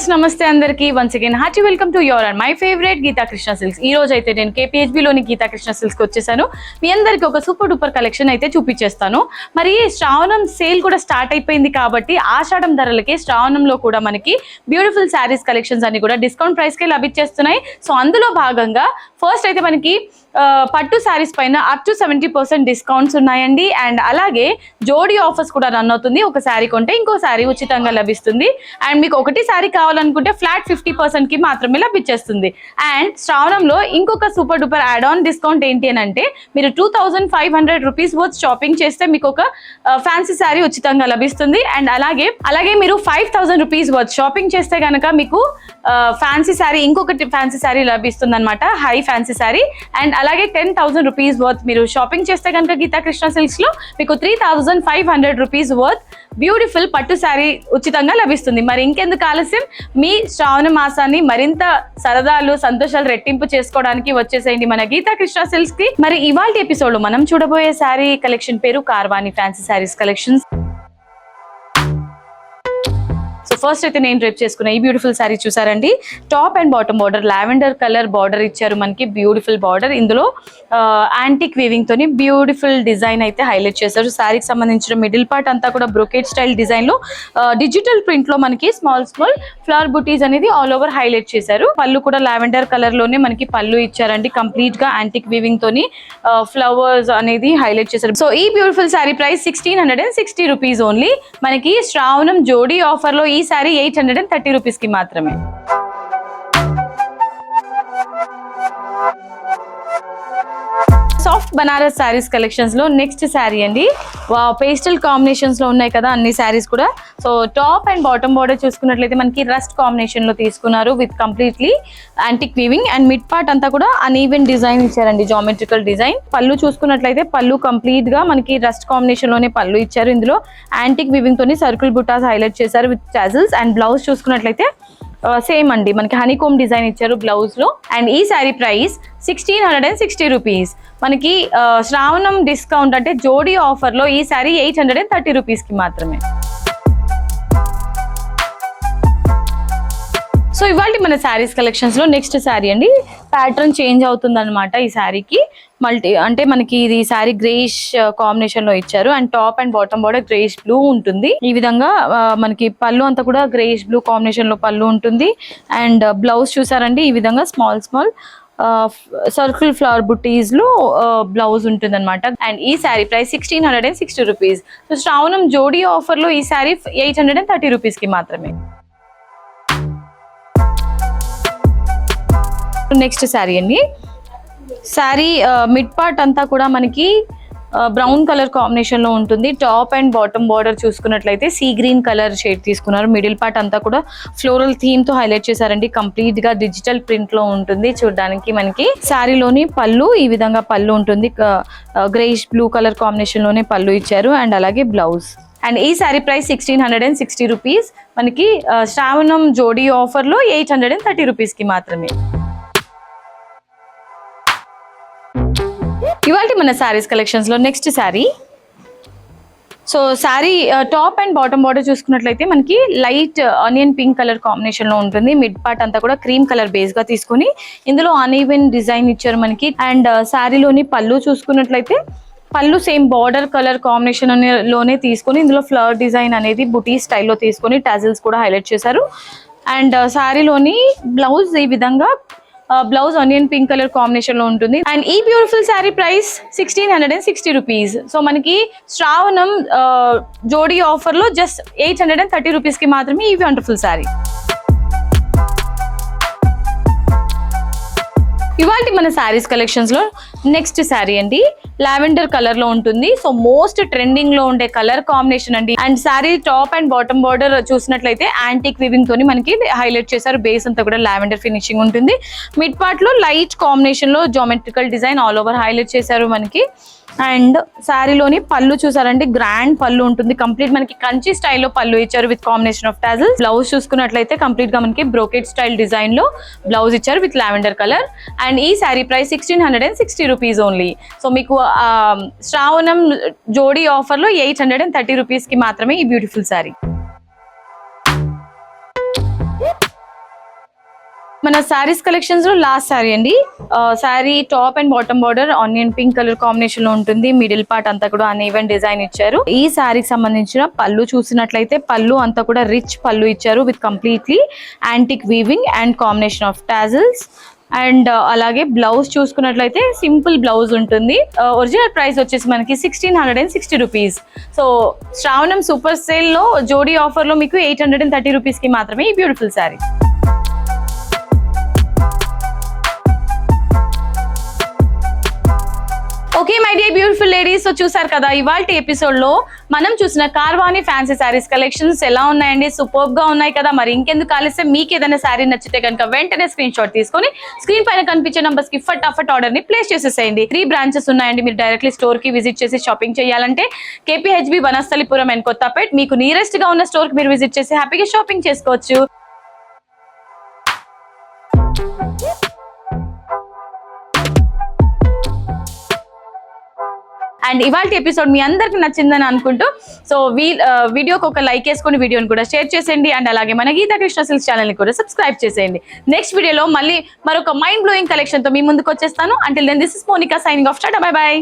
Viewers నమస్తే అందరికి once again hearty welcome to your and my favourite Geetha Krishna Silks. ఈ రోజు అయితే నేను KPHB లోని గీతా కృష్ణ సిల్క్స్ కి వచ్చేసాను. మీ అందరికి ఒక సూపర్ డూపర్ కలెక్షన్ అయితే చూపించేస్తాను. మరి శ్రావణం సేల్ కూడా స్టార్ట్ అయిపోయింది కాబట్టి ఆషాఢం ధరలకి శ్రావణంలో కూడా మనకి బ్యూటిఫుల్ శారీస్ కలెక్షన్స్ అన్ని కూడా డిస్కౌంట్ ప్రైస్ కి లభించేస్తున్నాయి. సో అందులో భాగంగా ఫస్ట్ అయితే మనకి పట్టు శారీస్ పైన అప్ టు 70% డిస్కౌంట్స్ ఉన్నాయండి. అండ్ అలాగే జోడీ ఆఫర్స్ కూడా రన్ అవుతుంది. ఒక శారీ కొంటే ఇంకో శారీ ఉచితంగా లభిస్తుంది. అండ్ మీకు ఒకటి శారీ కావాలనుకుంటే ఫ్లాట్ 50% కి మాత్రమే లభించేస్తుంది. అండ్ శ్రావణంలో ఇంకొక super duper add on discount ఏంటి అని అంటే మీరు 2500 రూపీస్ వర్త్ షాపింగ్ చేస్తే మీకు ఒక ఫ్యాన్సీ శారీ ఉచితంగా లభిస్తుంది. అండ్ అలాగే మీరు 5000 రూపీస్ వర్త్ షాపింగ్ చేస్తే కనుక మీకు ఫ్యాన్సీ శారీ ఇంకొకటి ఫ్యాన్సీ శారీ లభిస్తుంది అనమాట, హై ఫ్యాన్సీ శారీ. అండ్ అలాగే 10,000 రూపీస్ వర్త్ మీరు షాపింగ్ చేస్తే కనుక గీతా కృష్ణ సిల్క్స్ లో మీకు 3500 రూపీస్ వర్త్ బ్యూటిఫుల్ పట్టు శారీ ఉచితంగా లభిస్తుంది. మరి ఇంకెందుకు ఆలస్యం, మీ శ్రావణ మాసాన్ని మరింత సరదాలు సంతోషాలు రెట్టింపు చేసుకోవడానికి వచ్చేసేయండి మన గీతా కృష్ణ సిల్క్స్ కి. మరి ఇవాళ ఎపిసోడ్ లో మనం చూడబోయే శారీ కలెక్షన్ పేరు Karvani fancy saris collections. So first అయితే నేను డ్రెప్ చేసుకున్న ఈ బ్యూటిఫుల్ శారీ చూసారండి. Top and bottom border lavender colour border ఇచ్చారు మనకి, బ్యూటిఫుల్ బార్డర్. ఇందులో యాంటిక్ వీవింగ్ తోని బ్యూటిఫుల్ డిజైన్ అయితే హైలైట్ చేశారు. శారీకి సంబంధించిన మిడిల్ పార్ట్ అంతా కూడా బ్రొకేట్ స్టైల్ డిజైన్ లో డిజిటల్ ప్రింట్ లో మనకి స్మాల్ ఫ్లవర్ బుటీస్ అనేది ఆల్ ఓవర్ హైలైట్ చేశారు. పళ్ళు కూడా లావెండర్ కలర్ లోనే మనకి పళ్ళు ఇచ్చారండి. కంప్లీట్ గా యాంటిక్ వీవింగ్ తోని ఫ్లవర్స్ అనేది హైలైట్ చేశారు. సో ఈ beautiful sari price 1660 rupees only. మనకి శ్రావణం జోడీ ఆఫర్ లో ఈ శారీ 830 రూపీస్ కి మాత్రమే. సాఫ్ట్ బనారస్ శారీస్ కలెక్షన్స్ లో నెక్స్ట్ శారీ అండి. పేస్టల్ కాంబినేషన్స్ లో ఉన్నాయి కదా అన్ని శారీస్ కూడా. So top and bottom border చూసుకున్నట్లయితే మనకి రస్ట్ కాంబినేషన్ లో తీసుకున్నారు with completely antique weaving. And mid part అంతా కూడా అన్ఈవెన్ డిజైన్ ఇచ్చారండి, జామెట్రికల్ డిజైన్. పళ్ళు చూసుకున్నట్లయితే పళ్ళు కంప్లీట్ గా మనకి రస్ట్ కాంబినేషన్ లోనే పళ్ళు ఇచ్చారు. ఇందులో యాంటిక్ వీవింగ్ తోని సర్కిల్ బుటాస్ హైలైట్ చేశారు విత్ టాజిల్స్. అండ్ బ్లౌజ్ చూసుకున్నట్లయితే సేమ్ అండి, మనకి హనీకోమ్ డిజైన్ ఇచ్చారు బ్లౌజ్ లో. అండ్ ఈ శారీ ప్రైస్ 1660 రూపీస్. మనకి శ్రావణం డిస్కౌంట్ అంటే జోడీ ఆఫర్ లో ఈ శారీ 830 రూపీస్ కి మాత్రమే. సో ఇవాళ మన శారీస్ కలెక్షన్స్ లో నెక్స్ట్ శారీ అండి. ప్యాటర్న్ చేంజ్ అవుతుంది అనమాట ఈ శారీకి. అంటే మనకి ఇది శారీ గ్రేష్ కాంబినేషన్ లో ఇచ్చారు. And top and bottom border greyish blue ఉంటుంది. ఈ విధంగా మనకి పళ్ళు అంతా కూడా గ్రేష్ బ్లూ కాంబినేషన్ లో పళ్ళు ఉంటుంది. అండ్ బ్లౌజ్ చూసారండి, ఈ విధంగా స్మాల్ సర్కిల్ ఫ్లవర్ బుటీస్ లో బ్లౌజ్ ఉంటుంది అనమాట. అండ్ ఈ శారీ ప్రైస్ 1660 రూపీస్. సో శ్రావణం జోడీ ఆఫర్ లో ఈ శారీ 830 రూపీస్ కి మాత్రమే. నెక్స్ట్ శారీ అండి. శారీ మిడ్ పార్ట్ అంతా కూడా మనకి బ్రౌన్ కలర్ కాంబినేషన్ లో ఉంటుంది. టాప్ అండ్ బాటమ్ బార్డర్ చూసుకున్నట్లయితే సీ గ్రీన్ కలర్ షేడ్ తీసుకున్నారు. మిడిల్ పార్ట్ అంతా కూడా ఫ్లోరల్ థీమ్ తో హైలైట్ చేశారండి. కంప్లీట్ గా డిజిటల్ ప్రింట్ లో ఉంటుంది చూడడానికి. మనకి శారీలోని పళ్ళు ఈ విధంగా పళ్ళు ఉంటుంది, గ్రేష్ బ్లూ కలర్ కాంబినేషన్ లోనే పళ్ళు ఇచ్చారు. అండ్ అలాగే బ్లౌజ్. అండ్ ఈ శారీ ప్రైస్ 1660 రూపీస్. మనకి శ్రావణం జోడీ ఆఫర్ లో 830 రూపీస్ కి మాత్రమే. ఇవాళ మన శారీస్ కలెక్షన్స్ లో next sari. So sari top and bottom border చూసుకున్నట్లయితే మనకి light onion pink colour combination లో ఉంటుంది. మిడ్ పార్ట్ అంతా కూడా క్రీమ్ కలర్ బేస్ గా తీసుకుని ఇందులో అన్ఈవెన్ డిజైన్ ఇచ్చారు మనకి. అండ్ శారీలోని పళ్ళు చూసుకున్నట్లయితే పళ్ళు సేమ్ బార్డర్ కలర్ కాంబినేషన్ లోనే తీసుకొని ఇందులో ఫ్లవర్ డిజైన్ అనేది బుటీ స్టైల్లో తీసుకొని టాజిల్స్ కూడా హైలైట్ చేశారు. అండ్ శారీలోని బ్లౌజ్ ఈ విధంగా blouse onion pink colour combination లో ఉంటుంది. అండ్ ఈ beautiful sari price 1660 rupees. So మనకి శ్రావణం జోడీ ఆఫర్ లో జస్ట్ 830 రూపీస్ కి మాత్రమే ఈ వండర్ఫుల్ శారీ. ఇవాళ మన శారీస్ కలెక్షన్స్ లో నెక్స్ట్ శారీ అండి. లావెండర్ కలర్ లో ఉంటుంది. సో మోస్ట్ ట్రెండింగ్ లో ఉండే కలర్ కాంబినేషన్ అండి. And sari top and bottom border చూసినట్లయితే యాంటిక్ వీవింగ్ తోని మనకి హైలైట్ చేశారు. బేస్ అంతా కూడా లావెండర్ ఫినిషింగ్ ఉంటుంది. మిడ్ పార్ట్ లో లైట్ కాంబినేషన్ లో geometrical design all over highlight చేశారు మనకి. అండ్ శారీలోని పళ్ళు చూసారండి, గ్రాండ్ పళ్ళు ఉంటుంది. కంప్లీట్ మనకి కంచి స్టైల్లో పళ్ళు ఇచ్చారు with combination of tassels. Blouse చూసుకున్నట్లయితే కంప్లీట్ గా మనకి బ్రోకెట్ స్టైల్ డిజైన్ లో బ్లౌజ్ ఇచ్చారు విత్ లావెండర్ కలర్. అండ్ ఈ sari price 1660 rupees only. So మీకు శ్రావణం జోడీ ఆఫర్ లో 830 రూపీస్ కి మాత్రమే ఈ బ్యూటిఫుల్ శారీ. మన శారీస్ కలెక్షన్స్ లో లాస్ట్ శారీ అండి. Sari top and bottom border onion pink colour combination లో ఉంటుంది. మిడిల్ పార్ట్ అంతా కూడా అన్ఈవెన్ డిజైన్ ఇచ్చారు. ఈ శారీకి సంబంధించిన పళ్ళు చూసినట్లయితే పళ్ళు అంతా కూడా రిచ్ పళ్ళు ఇచ్చారు with completely antique weaving and combination of tassels. And అలాగే బ్లౌజ్ చూసుకున్నట్లయితే సింపుల్ బ్లౌజ్ ఉంటుంది. ఒరిజినల్ ప్రైస్ వచ్చేసి మనకి 1660 రూపీస్. సో శ్రావణం సూపర్ సేల్ లో జోడీ ఆఫర్ లో మీకు 830 రూపీస్ కి మాత్రమే ఈ beautiful sari. Okay my dear beautiful ladies, so చూసారు కదా ఇవాళ ఎపిసోడ్ లో మనం చూసిన కార్వాణి ఫ్యాన్సీ శారీస్ కలెక్షన్స్ ఎలా ఉన్నాయండి? సూపర్బ్ గా ఉన్నాయి కదా. మరి ఇంకెందుకు ఆలస్యం, మీకు ఏదైనా శారీ నచ్చితే కనుక వెంటనే స్క్రీన్ షాట్ తీసుకొని స్క్రీన్ పైన కనిపించే నంబర్స్ కి ఫటాఫట్ ఆర్డర్ ని ప్లేస్ చేసేసేయండి. 3 బ్రాంచెస్ ఉన్నాయండి. మీరు డైరెక్ట్లీ స్టోర్ కి విజిట్ చేసి షాపింగ్ చేయాలంటే KPHB వనస్థలిపురం అండ్ కొత్తపేట్, మీకు నియరెస్ట్ గా ఉన్న స్టోర్ కి మీరు విజిట్ చేసి హ్యాపీగా షాపింగ్ చేసుకోవచ్చు. అండ్ ఇవాళ ఎపిసోడ్ మీ అందరికి నచ్చిందని అనుకుంటూ, సో వీడియోకి ఒక లైక్ వేసుకొని వీడియోని కూడా షేర్ చేసేయండి. అండ్ అలాగే మన గీతా కృష్ణ సిల్క్స్ ఛానల్ ని కూడా సబ్స్క్రైబ్ చేసేయండి. నెక్స్ట్ వీడియోలో మళ్ళీ మరొక మైండ్ బ్లోయింగ్ కలెక్షన్ తో మీ ముందుకు వచ్చేస్తాను. Until then this is Monika signing off. Tata, bye by.